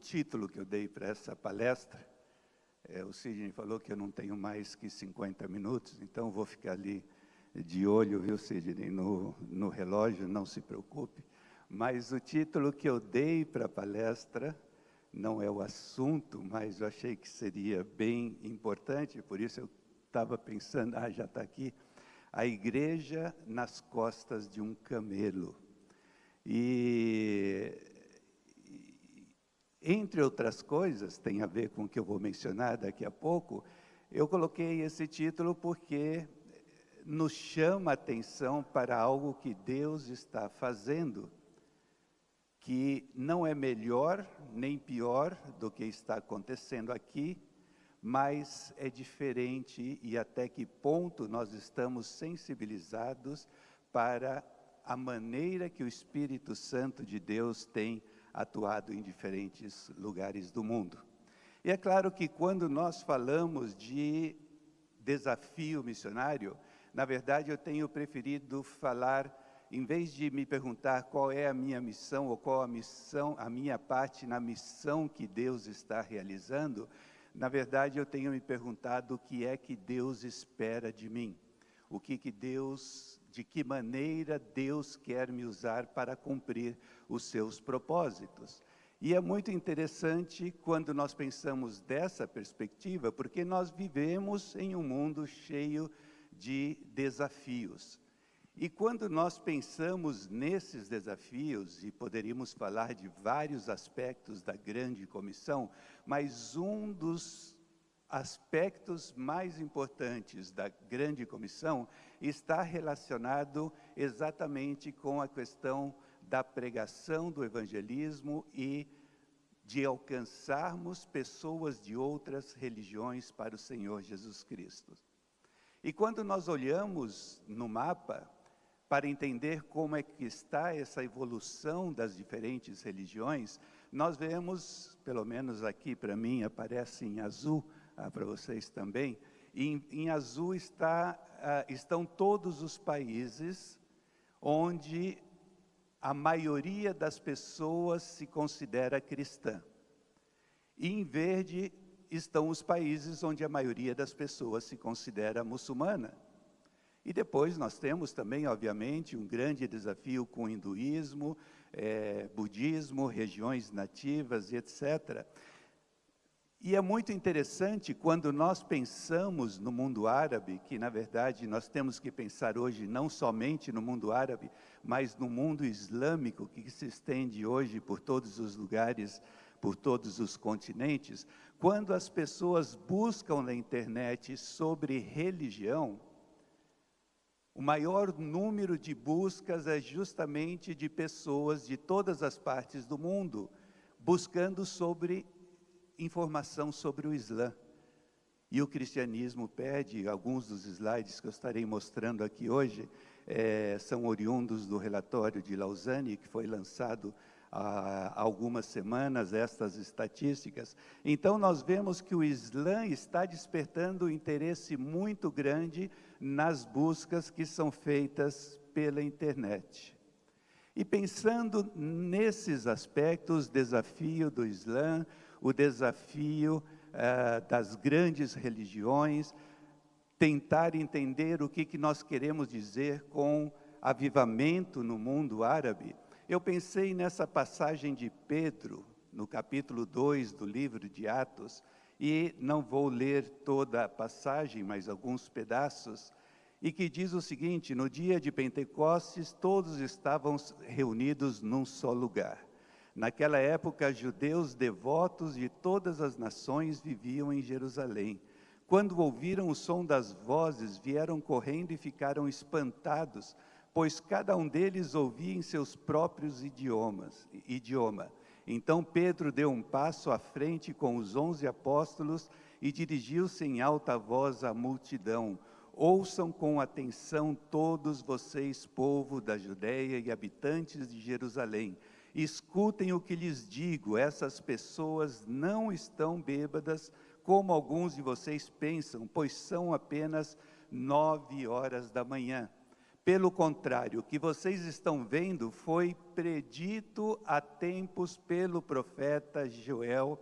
título que eu dei para essa palestra, o Sidney falou que eu não tenho mais que 50 minutos, então vou ficar ali de olho, viu, Sidney, no relógio, não se preocupe. Mas o título que eu dei para a palestra não é o assunto, mas eu achei que seria bem importante, por isso eu estava pensando, já está aqui, a igreja nas costas de um camelo. Entre outras coisas, tem a ver com o que eu vou mencionar daqui a pouco, eu coloquei esse título porque nos chama a atenção para algo que Deus está fazendo, que não é melhor nem pior do que está acontecendo aqui, mas é diferente e até que ponto nós estamos sensibilizados para a maneira que o Espírito Santo de Deus tem atuado em diferentes lugares do mundo. E é claro que quando nós falamos de desafio missionário, na verdade eu tenho preferido falar, em vez de me perguntar qual é a minha missão ou qual a minha parte na missão que Deus está realizando, na verdade eu tenho me perguntado o que é que Deus espera de mim, de que maneira Deus quer me usar para cumprir os seus propósitos. E é muito interessante quando nós pensamos dessa perspectiva, porque nós vivemos em um mundo cheio de desafios. E quando nós pensamos nesses desafios, e poderíamos falar de vários aspectos da grande comissão, mas um dos aspectos mais importantes da grande comissão está relacionado exatamente com a questão da pregação do evangelismo e de alcançarmos pessoas de outras religiões para o Senhor Jesus Cristo. E quando nós olhamos no mapa para entender como é que está essa evolução das diferentes religiões, nós vemos, pelo menos aqui para mim aparece em azul, para vocês também, em azul estão todos os países onde a maioria das pessoas se considera cristã. E em verde estão os países onde a maioria das pessoas se considera muçulmana. E depois nós temos também, obviamente, um grande desafio com o hinduísmo, budismo, regiões nativas e etc. E é muito interessante quando nós pensamos no mundo árabe, que na verdade nós temos que pensar hoje não somente no mundo árabe, mas no mundo islâmico que se estende hoje por todos os lugares, por todos os continentes. Quando as pessoas buscam na internet sobre religião, o maior número de buscas é justamente de pessoas de todas as partes do mundo, buscando informação sobre o Islã. E o cristianismo pede, alguns dos slides que eu estarei mostrando aqui hoje, são oriundos do relatório de Lausanne, que foi lançado há algumas semanas, estas estatísticas. Então nós vemos que o Islã está despertando um interesse muito grande nas buscas que são feitas pela internet. E pensando nesses aspectos, o desafio do Islã, o desafio das grandes religiões, tentar entender o que nós queremos dizer com avivamento no mundo árabe. Eu pensei nessa passagem de Pedro, no capítulo 2 do livro de Atos, e não vou ler toda a passagem, mas alguns pedaços, e que diz o seguinte: no dia de Pentecostes, todos estavam reunidos num só lugar. Naquela época, judeus devotos de todas as nações viviam em Jerusalém. Quando ouviram o som das vozes, vieram correndo e ficaram espantados, pois cada um deles ouvia em seus próprios idioma. Então Pedro deu um passo à frente com os 11 apóstolos e dirigiu-se em alta voz à multidão: ouçam com atenção todos vocês, povo da Judeia e habitantes de Jerusalém. Escutem o que lhes digo, essas pessoas não estão bêbadas, como alguns de vocês pensam, pois são apenas 9 horas da manhã. Pelo contrário, o que vocês estão vendo foi predito há tempos pelo profeta Joel,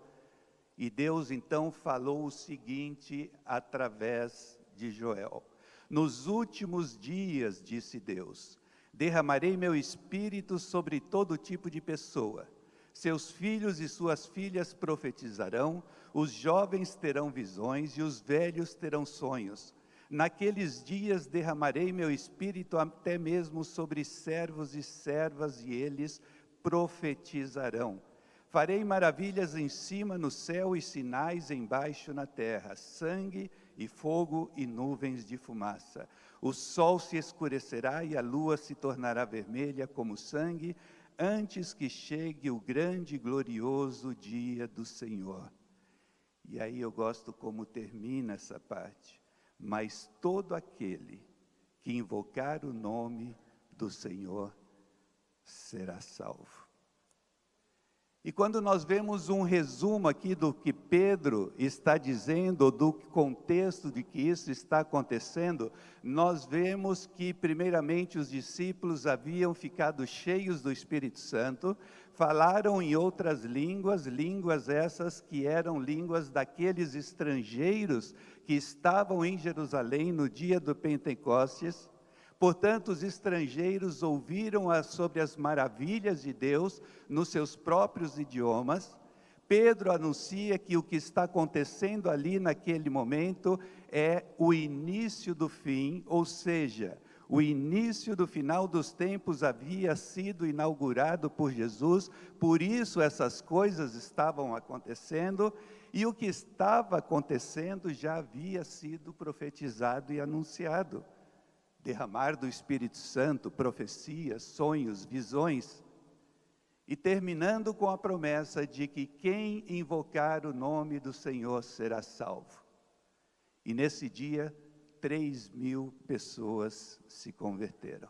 e Deus então falou o seguinte através de Joel: nos últimos dias, disse Deus, derramarei meu espírito sobre todo tipo de pessoa. Seus filhos e suas filhas profetizarão, os jovens terão visões e os velhos terão sonhos. Naqueles dias derramarei meu espírito até mesmo sobre servos e servas, e eles profetizarão. Farei maravilhas em cima no céu e sinais embaixo na terra, sangue e fogo e nuvens de fumaça. O sol se escurecerá e a lua se tornará vermelha como sangue, antes que chegue o grande e glorioso dia do Senhor. E aí eu gosto como termina essa parte. Mas todo aquele que invocar o nome do Senhor será salvo. E quando nós vemos um resumo aqui do que Pedro está dizendo, ou do contexto de que isso está acontecendo, nós vemos que, primeiramente, os discípulos haviam ficado cheios do Espírito Santo, falaram em outras línguas, línguas essas que eram línguas daqueles estrangeiros que estavam em Jerusalém no dia do Pentecostes. Portanto, os estrangeiros ouviram sobre as maravilhas de Deus nos seus próprios idiomas. Pedro anuncia que o que está acontecendo ali naquele momento é o início do fim, ou seja, o início do final dos tempos havia sido inaugurado por Jesus, por isso essas coisas estavam acontecendo, e o que estava acontecendo já havia sido profetizado e anunciado. Derramar do Espírito Santo, profecias, sonhos, visões, e terminando com a promessa de que quem invocar o nome do Senhor será salvo. E nesse dia, 3.000 pessoas se converteram.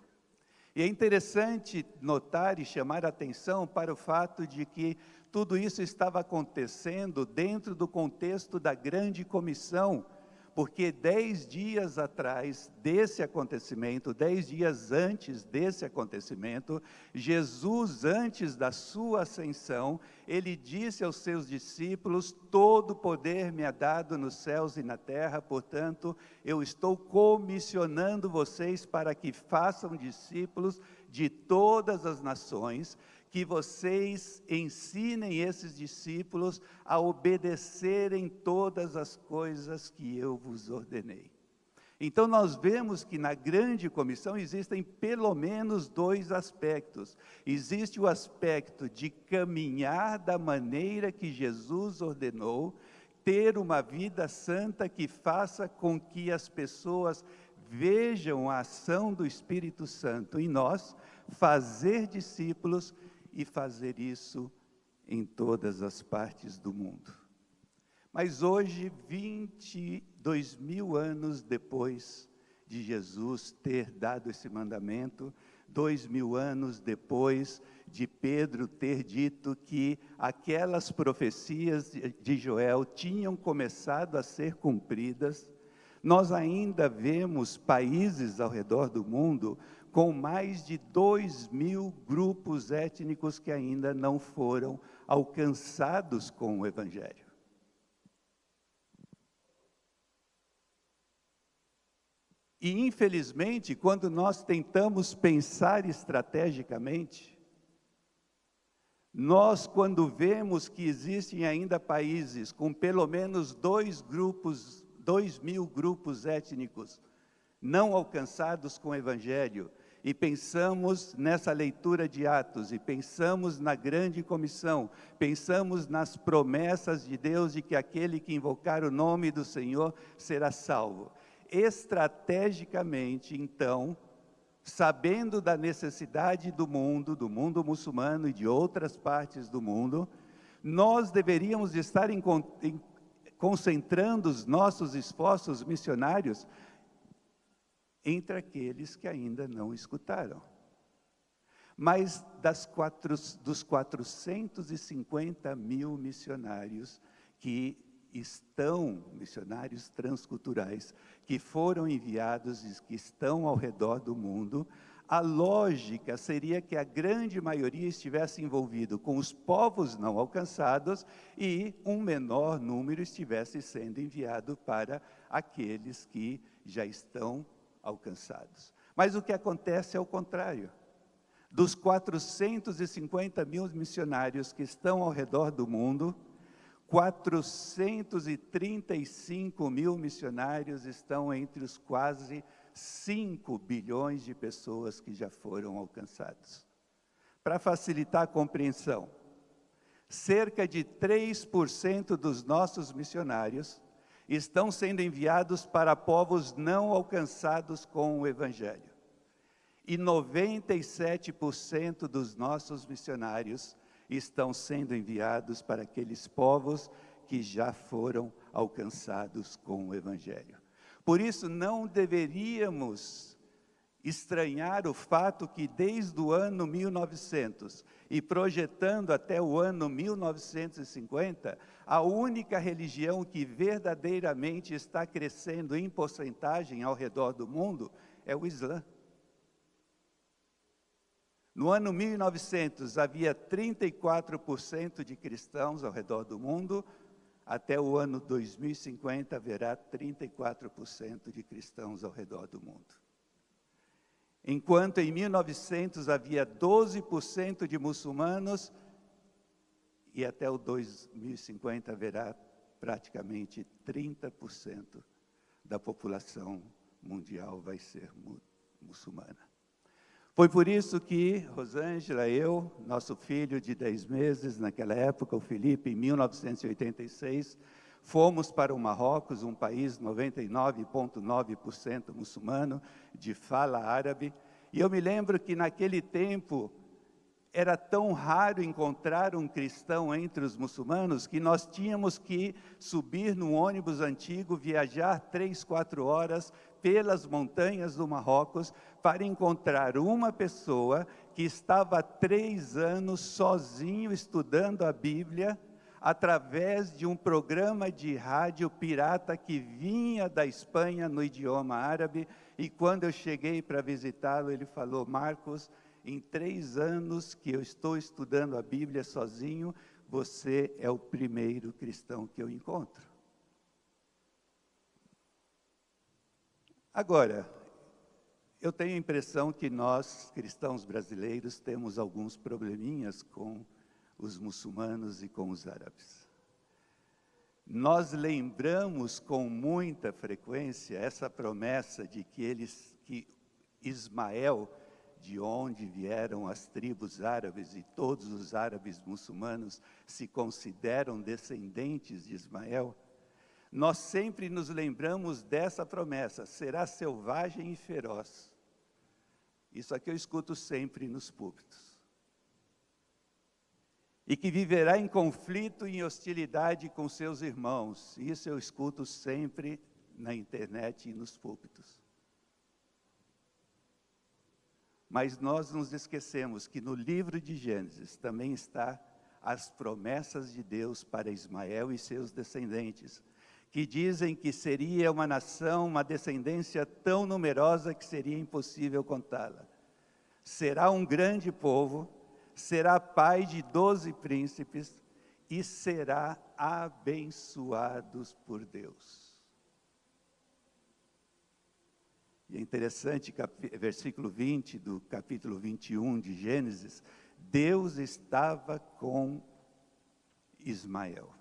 E é interessante notar e chamar a atenção para o fato de que tudo isso estava acontecendo dentro do contexto da grande comissão, porque 10 dias atrás desse acontecimento, 10 dias antes desse acontecimento, Jesus, antes da sua ascensão, ele disse aos seus discípulos: todo poder me é dado nos céus e na terra, portanto, eu estou comissionando vocês para que façam discípulos de todas as nações, que vocês ensinem esses discípulos a obedecerem todas as coisas que eu vos ordenei. Então nós vemos que na grande comissão existem pelo menos 2 aspectos. Existe o aspecto de caminhar da maneira que Jesus ordenou, ter uma vida santa que faça com que as pessoas vejam a ação do Espírito Santo em nós, fazer discípulos e fazer isso em todas as partes do mundo. Mas hoje, 22.000 anos depois de Jesus ter dado esse mandamento, 2.000 anos depois de Pedro ter dito que aquelas profecias de Joel tinham começado a ser cumpridas, nós ainda vemos países ao redor do mundo com mais de 2.000 grupos étnicos que ainda não foram alcançados com o Evangelho. E, infelizmente, quando nós tentamos pensar estrategicamente, nós, quando vemos que existem ainda países com pelo menos 2.000 grupos étnicos não alcançados com o Evangelho, e pensamos nessa leitura de Atos, e pensamos na grande comissão, pensamos nas promessas de Deus de que aquele que invocar o nome do Senhor será salvo. Estrategicamente, então, sabendo da necessidade do mundo muçulmano e de outras partes do mundo, nós deveríamos estar concentrando os nossos esforços missionários entre aqueles que ainda não escutaram. Mas dos 450.000 missionários que missionários transculturais, que foram enviados e que estão ao redor do mundo, a lógica seria que a grande maioria estivesse envolvido com os povos não alcançados e um menor número estivesse sendo enviado para aqueles que já estão alcançados. Mas o que acontece é o contrário. Dos 450 mil missionários que estão ao redor do mundo, 435 mil missionários estão entre os quase 5 bilhões de pessoas que já foram alcançados. Para facilitar a compreensão, cerca de 3% dos nossos missionários estão sendo enviados para povos não alcançados com o Evangelho. E 97% dos nossos missionários estão sendo enviados para aqueles povos que já foram alcançados com o Evangelho. Por isso, não deveríamos estranhar o fato que desde o ano 1900 e projetando até o ano 1950, a única religião que verdadeiramente está crescendo em porcentagem ao redor do mundo é o Islã. No ano 1900, havia 34% de cristãos ao redor do mundo. Até o ano 2050, haverá 34% de cristãos ao redor do mundo. Enquanto em 1900 havia 12% de muçulmanos, e até o 2050 haverá praticamente 30% da população mundial vai ser muçulmana. Foi por isso que Rosângela, eu, nosso filho de 10 meses, naquela época, o Felipe, em 1986, fomos para o Marrocos, um país 99,9% muçulmano, de fala árabe. E eu me lembro que naquele tempo era tão raro encontrar um cristão entre os muçulmanos que nós tínhamos que subir num ônibus antigo, viajar 3, 4 horas pelas montanhas do Marrocos para encontrar uma pessoa que estava há 3 anos sozinho estudando a Bíblia através de um programa de rádio pirata que vinha da Espanha no idioma árabe. E quando eu cheguei para visitá-lo, ele falou: Marcos, em 3 anos que eu estou estudando a Bíblia sozinho, você é o primeiro cristão que eu encontro. Agora, eu tenho a impressão que nós, cristãos brasileiros, temos alguns probleminhas com os muçulmanos e com os árabes. Nós lembramos com muita frequência essa promessa de que Ismael, de onde vieram as tribos árabes, e todos os árabes muçulmanos se consideram descendentes de Ismael, nós sempre nos lembramos dessa promessa: será selvagem e feroz. Isso aqui eu escuto sempre nos púlpitos. E que viverá em conflito e em hostilidade com seus irmãos. Isso eu escuto sempre na internet e nos púlpitos. Mas nós nos esquecemos que no livro de Gênesis também está as promessas de Deus para Ismael e seus descendentes, que dizem que seria uma nação, uma descendência tão numerosa que seria impossível contá-la. Será um grande povo, será pai de 12 príncipes e será abençoados por Deus. E é interessante, versículo 20 do capítulo 21 de Gênesis, Deus estava com Ismael.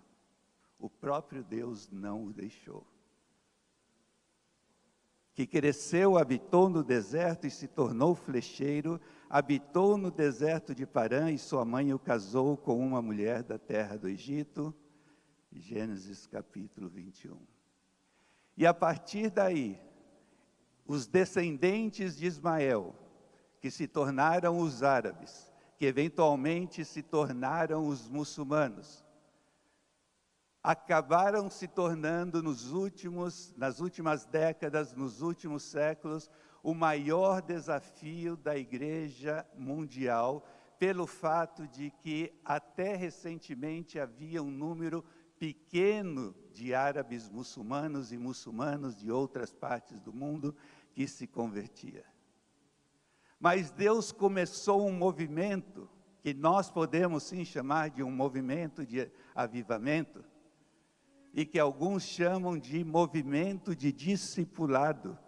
O próprio Deus não o deixou. Que cresceu, habitou no deserto e se tornou flecheiro, habitou no deserto de Parã e sua mãe o casou com uma mulher da terra do Egito. Gênesis capítulo 21. E a partir daí, os descendentes de Ismael, que se tornaram os árabes, que eventualmente se tornaram os muçulmanos, acabaram se tornando nas últimas décadas, nos últimos séculos, o maior desafio da igreja mundial, pelo fato de que até recentemente havia um número pequeno de árabes muçulmanos e muçulmanos de outras partes do mundo que se convertia. Mas Deus começou um movimento, que nós podemos sim chamar de um movimento de avivamento, e que alguns chamam de movimento de discipulado.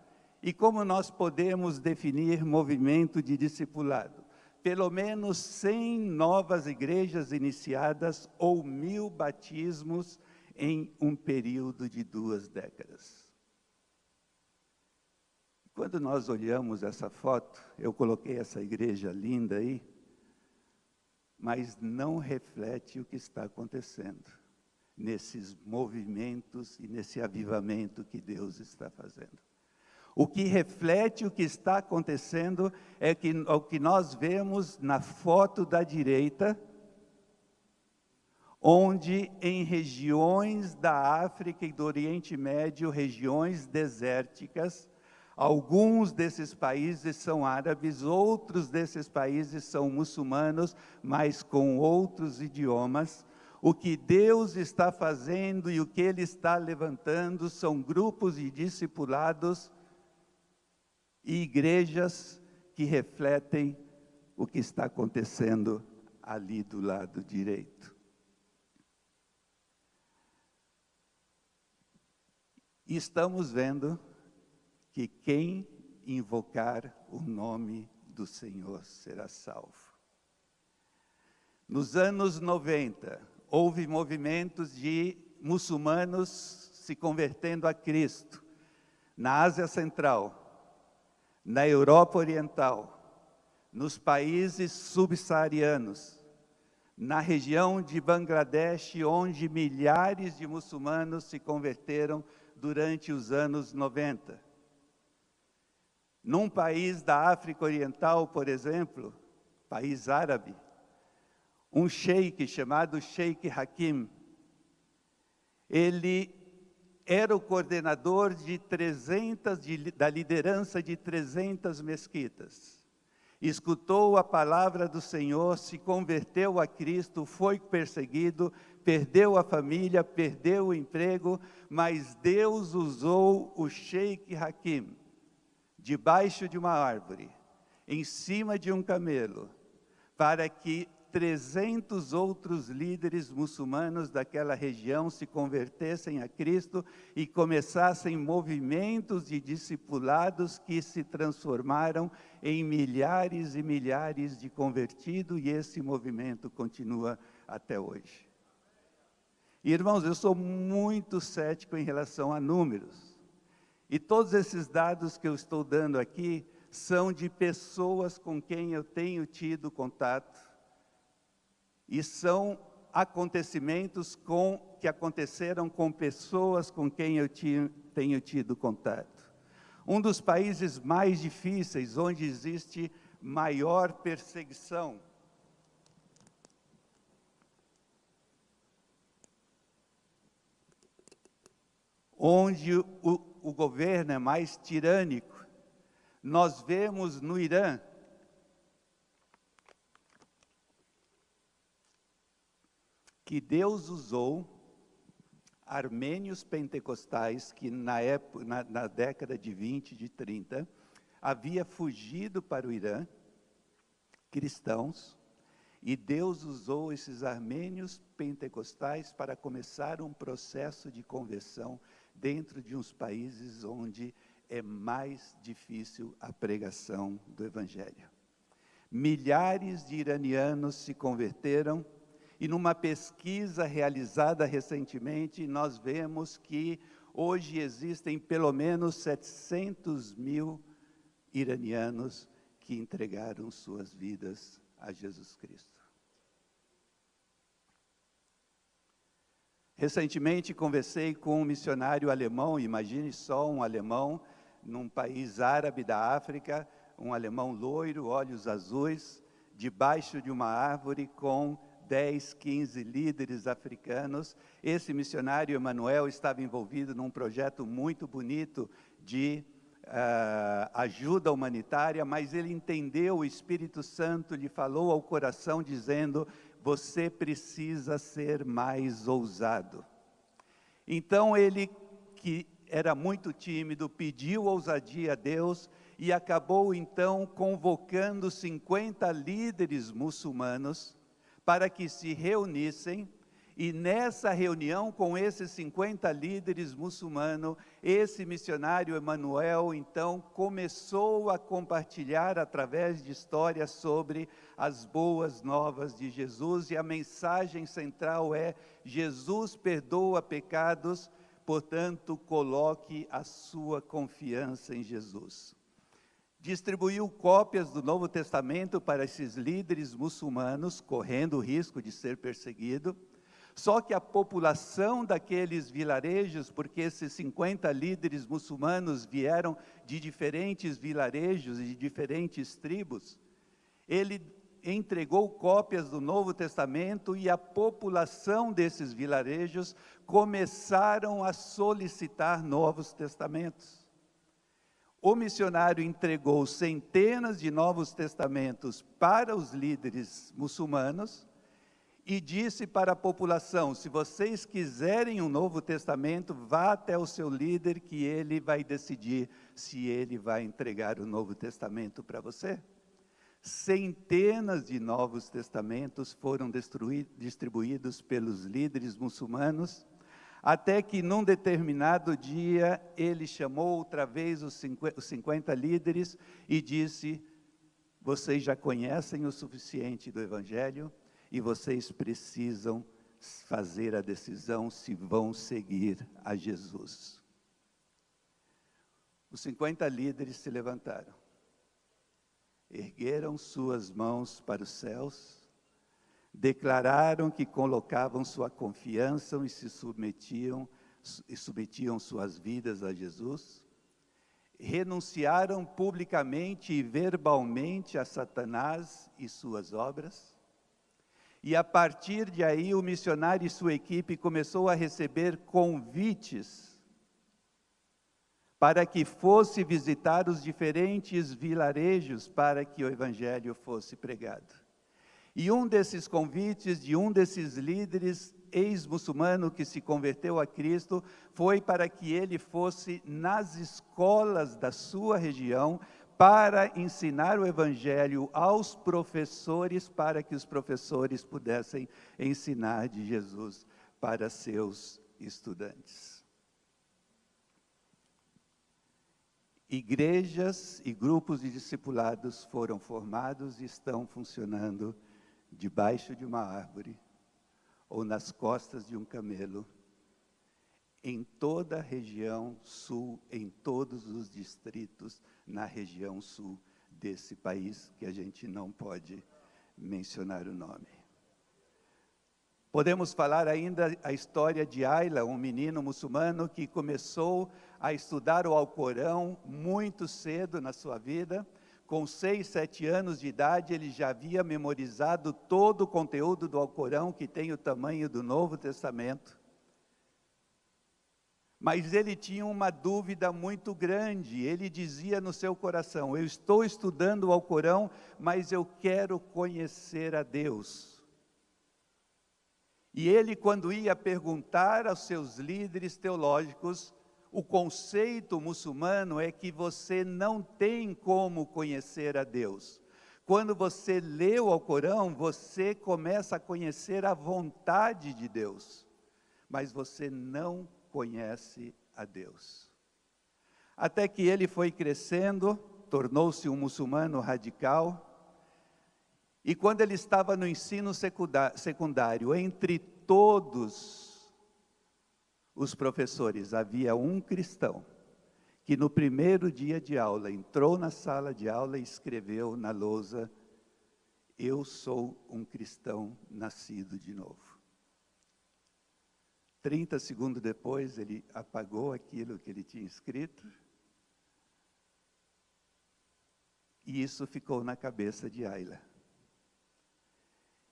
E como nós podemos definir movimento de discipulado? Pelo menos 100 novas igrejas iniciadas ou 1000 batismos em um período de 2 décadas. Quando nós olhamos essa foto, eu coloquei essa igreja linda aí, mas não reflete o que está acontecendo nesses movimentos e nesse avivamento que Deus está fazendo. O que reflete o que está acontecendo é o que nós vemos na foto da direita, onde em regiões da África e do Oriente Médio, regiões desérticas, alguns desses países são árabes, outros desses países são muçulmanos, mas com outros idiomas. O que Deus está fazendo e o que Ele está levantando são grupos de discipulados e igrejas que refletem o que está acontecendo ali do lado direito. E estamos vendo que quem invocar o nome do Senhor será salvo. Nos anos 90, houve movimentos de muçulmanos se convertendo a Cristo, na Ásia Central, na Europa Oriental, nos países subsaarianos, na região de Bangladesh, onde milhares de muçulmanos se converteram durante os anos 90. Num país da África Oriental, por exemplo, país árabe, um sheik chamado Sheik Hakim, ele era o coordenador de da liderança de 300 mesquitas. Escutou a palavra do Senhor, se converteu a Cristo, foi perseguido, perdeu a família, perdeu o emprego, mas Deus usou o Sheik Hakim, debaixo de uma árvore, em cima de um camelo, para que 300 outros líderes muçulmanos daquela região se convertessem a Cristo e começassem movimentos de discipulados que se transformaram em milhares e milhares de convertidos, e esse movimento continua até hoje. Irmãos, eu sou muito cético em relação a números, e todos esses dados que eu estou dando aqui são de pessoas com quem eu tenho tido contato, e são acontecimentos que aconteceram com pessoas com quem eu tenho tido contato. Um dos países mais difíceis, onde existe maior perseguição, onde o governo é mais tirânico, nós vemos no Irã, que Deus usou armênios pentecostais que na década de 20, de 30, havia fugido para o Irã, cristãos, e Deus usou esses armênios pentecostais para começar um processo de conversão dentro de uns países onde é mais difícil a pregação do Evangelho. Milhares de iranianos se converteram. E numa pesquisa realizada recentemente, nós vemos que hoje existem pelo menos 700 mil iranianos que entregaram suas vidas a Jesus Cristo. Recentemente conversei com um missionário alemão, imagine só um alemão, num país árabe da África, um alemão loiro, olhos azuis, debaixo de uma árvore com 10, 15 líderes africanos. Esse missionário Emanuel estava envolvido num projeto muito bonito de ajuda humanitária, mas ele entendeu, o Espírito Santo lhe falou ao coração dizendo: você precisa ser mais ousado. Então ele, que era muito tímido, pediu ousadia a Deus e acabou então convocando 50 líderes muçulmanos para que se reunissem. E nessa reunião com esses 50 líderes muçulmanos, esse missionário Emanuel, então, começou a compartilhar através de histórias sobre as boas novas de Jesus, e a mensagem central é: Jesus perdoa pecados, portanto, coloque a sua confiança em Jesus. Distribuiu cópias do Novo Testamento para esses líderes muçulmanos, correndo o risco de ser perseguido. Só que a população daqueles vilarejos, porque esses 50 líderes muçulmanos vieram de diferentes vilarejos e de diferentes tribos, ele entregou cópias do Novo Testamento e a população desses vilarejos começaram a solicitar novos testamentos. O missionário entregou centenas de novos testamentos para os líderes muçulmanos, e disse para a população: se vocês quiserem um Novo Testamento, vá até o seu líder, que ele vai decidir se ele vai entregar o Novo Testamento para você. Centenas de Novos Testamentos foram distribuídos pelos líderes muçulmanos, até que num determinado dia, ele chamou outra vez os 50 líderes e disse: vocês já conhecem o suficiente do Evangelho, e vocês precisam fazer a decisão se vão seguir a Jesus. Os 50 líderes se levantaram, ergueram suas mãos para os céus, declararam que colocavam sua confiança e submetiam suas vidas a Jesus, renunciaram publicamente e verbalmente a Satanás e suas obras. E a partir de aí, o missionário e sua equipe começou a receber convites para que fosse visitar os diferentes vilarejos para que o Evangelho fosse pregado. E um desses convites de um desses líderes ex-muçulmano que se converteu a Cristo foi para que ele fosse nas escolas da sua região para ensinar o Evangelho aos professores, para que os professores pudessem ensinar de Jesus para seus estudantes. Igrejas e grupos de discipulados foram formados e estão funcionando debaixo de uma árvore ou nas costas de um camelo, em toda a região sul, em todos os distritos, na região sul desse país, que a gente não pode mencionar o nome. Podemos falar ainda a história de Ayla, um menino muçulmano que começou a estudar o Alcorão muito cedo na sua vida. Com 6, 7 anos de idade, ele já havia memorizado todo o conteúdo do Alcorão, que tem o tamanho do Novo Testamento. Mas ele tinha uma dúvida muito grande. Ele dizia no seu coração: eu estou estudando o Alcorão, mas eu quero conhecer a Deus. E ele, quando ia perguntar aos seus líderes teológicos, o conceito muçulmano é que você não tem como conhecer a Deus. Quando você lê o Alcorão, você começa a conhecer a vontade de Deus, mas você não conhece a Deus. Até que ele foi crescendo, tornou-se um muçulmano radical, e quando ele estava no ensino secundário, entre todos os professores, havia um cristão, que no primeiro dia de aula, entrou na sala de aula e escreveu na lousa: eu sou um cristão nascido de novo. 30 segundos depois, ele apagou aquilo que ele tinha escrito, e isso ficou na cabeça de Ayla.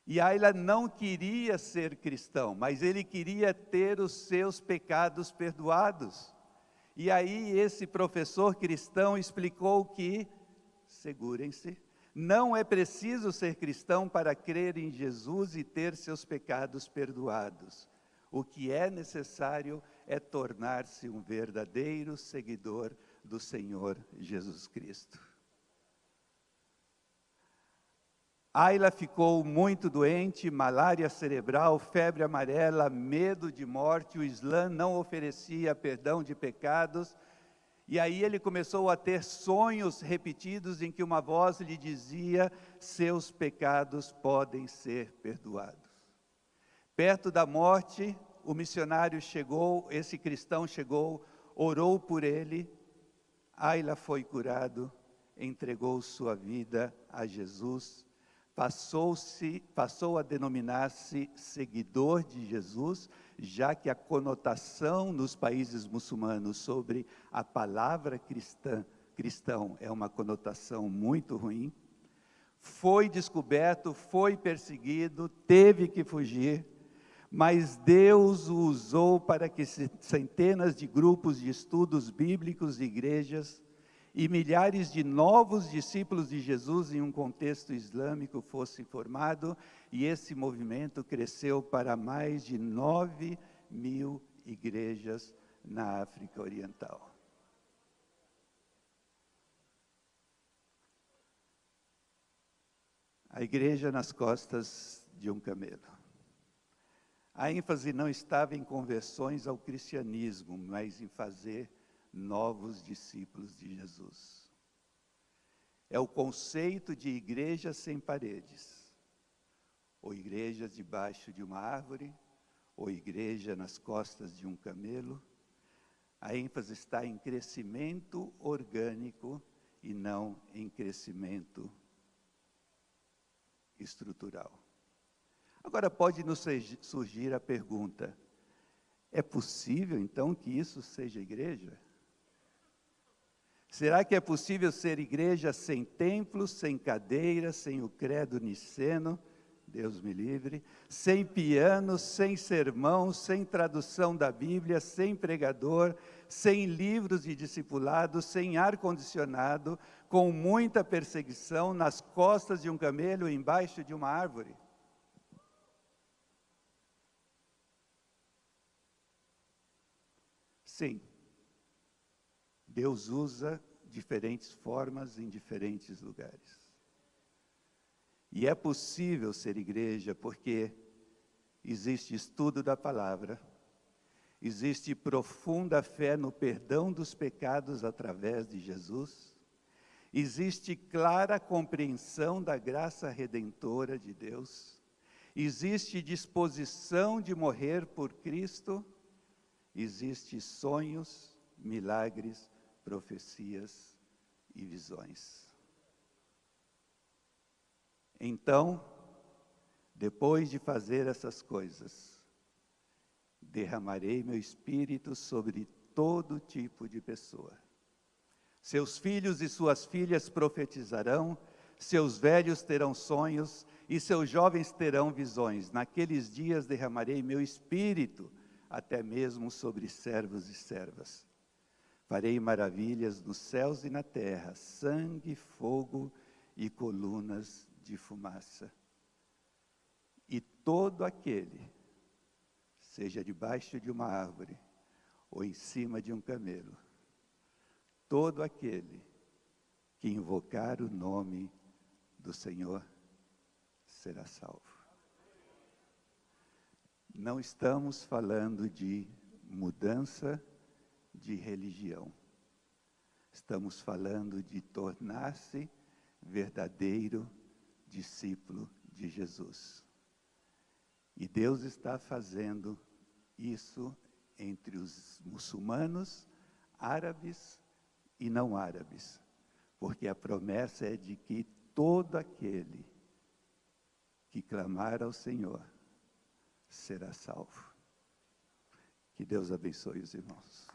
E Ayla não queria ser cristão, mas ele queria ter os seus pecados perdoados. E aí esse professor cristão explicou que, segurem-se, não é preciso ser cristão para crer em Jesus e ter seus pecados perdoados. O que é necessário é tornar-se um verdadeiro seguidor do Senhor Jesus Cristo. Ayla ficou muito doente, malária cerebral, febre amarela, medo de morte, o Islã não oferecia perdão de pecados, e aí ele começou a ter sonhos repetidos em que uma voz lhe dizia: seus pecados podem ser perdoados. Perto da morte, o missionário chegou, esse cristão chegou, orou por ele, Ayla foi curado, entregou sua vida a Jesus, passou a denominar-se seguidor de Jesus, já que a conotação nos países muçulmanos sobre a palavra cristão é uma conotação muito ruim. Foi descoberto, foi perseguido, teve que fugir, mas Deus o usou para que centenas de grupos de estudos bíblicos de igrejas e milhares de novos discípulos de Jesus em um contexto islâmico fossem formados, e esse movimento cresceu para mais de 9.000 igrejas na África Oriental. A igreja nas costas de um camelo. A ênfase não estava em conversões ao cristianismo, mas em fazer novos discípulos de Jesus. É o conceito de igreja sem paredes, ou igreja debaixo de uma árvore, ou igreja nas costas de um camelo. A ênfase está em crescimento orgânico e não em crescimento estrutural. Agora pode nos surgir a pergunta: é possível então que isso seja igreja? Será que é possível ser igreja sem templo, sem cadeira, sem o credo niceno, Deus me livre, sem piano, sem sermão, sem tradução da Bíblia, sem pregador, sem livros de discipulado, sem ar-condicionado, com muita perseguição, nas costas de um camelo, embaixo de uma árvore? Sim. Deus usa diferentes formas em diferentes lugares. E é possível ser igreja porque existe estudo da palavra, existe profunda fé no perdão dos pecados através de Jesus, existe clara compreensão da graça redentora de Deus, existe disposição de morrer por Cristo, existe sonhos, milagres, profecias e visões. Então, depois de fazer essas coisas, derramarei meu espírito sobre todo tipo de pessoa. Seus filhos e suas filhas profetizarão, seus velhos terão sonhos e seus jovens terão visões. Naqueles dias derramarei meu espírito, até mesmo sobre servos e servas. Farei maravilhas nos céus e na terra, sangue, fogo e colunas de fumaça. E todo aquele, seja debaixo de uma árvore ou em cima de um camelo, todo aquele que invocar o nome do Senhor será salvo. Não estamos falando de mudança de religião. Estamos falando de tornar-se verdadeiro discípulo de Jesus. E Deus está fazendo isso entre os muçulmanos, árabes e não árabes, porque a promessa é de que todo aquele que clamar ao Senhor será salvo. Que Deus abençoe os irmãos.